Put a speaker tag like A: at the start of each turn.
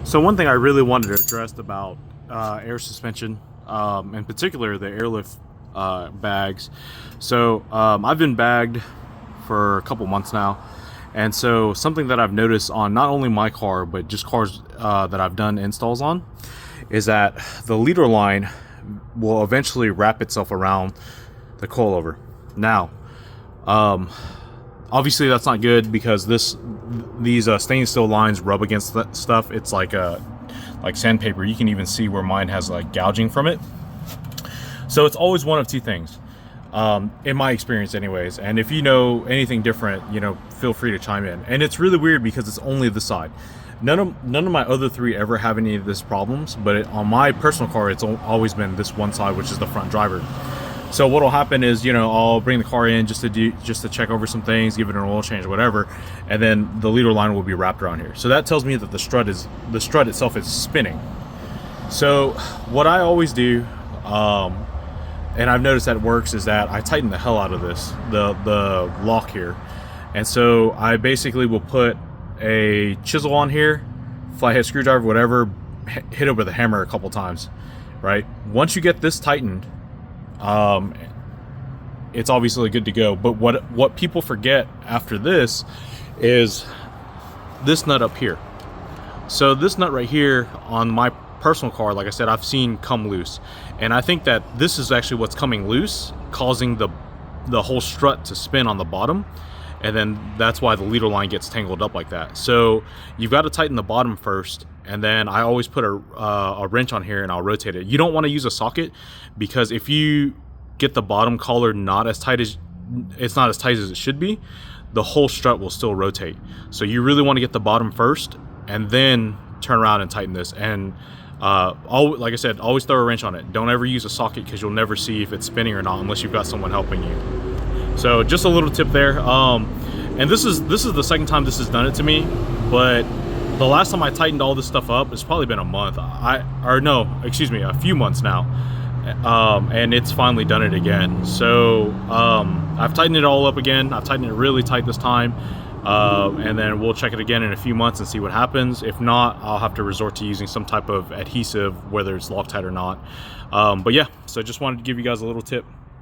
A: So one thing I really wanted to address about air suspension, in particular the airlift bags. So I've been bagged for a couple months now, and so something that I've noticed on not only my car but just cars that I've done installs on is that the leader line will eventually wrap itself around the coilover. Now, obviously that's not good because these stainless steel lines rub against that stuff. It's like sandpaper. You can even see where mine has like gouging from it. So it's always one of two things, in my experience anyways. And if you know anything different, you know, feel free to chime in. And it's really weird because it's only this side. None of my other three ever have any of this problems, but on my personal car, it's always been this one side, which is the front driver. So what'll happen is, you know, I'll bring the car in just to check over some things, give it an oil change or whatever, and then the leader line will be wrapped around here. So that tells me that the strut itself is spinning. So what I always do, and I've noticed that works, is that I tighten the hell out of this, the lock here. And so I basically will put a chisel on here, flathead screwdriver, whatever, hit it with a hammer a couple times, right? Once you get this tightened, it's obviously good to go. But what people forget after this is this nut up here. So this nut right here on my personal car, like I said, I've seen come loose, and I think that this is actually what's coming loose, causing the whole strut to spin on the bottom, and then that's why the leader line gets tangled up like that. So you've got to tighten the bottom first, and then I always put a wrench on here and I'll rotate it. You don't want to use a socket, because if you get the bottom collar not as tight as it should be, the whole strut will still rotate. So you really want to get the bottom first and then turn around and tighten this. And like I said, always throw a wrench on it. Don't ever use a socket, because you'll never see if it's spinning or not unless you've got someone helping you. So just a little tip there. And this is the second time this has done it to me, but the last time I tightened all this stuff up, it's probably been a month. A few months now. And it's finally done it again. So I've tightened it all up again. I've tightened it really tight this time. And then we'll check it again in a few months and see what happens. If not, I'll have to resort to using some type of adhesive, whether it's Loctite or not. But yeah, so just wanted to give you guys a little tip.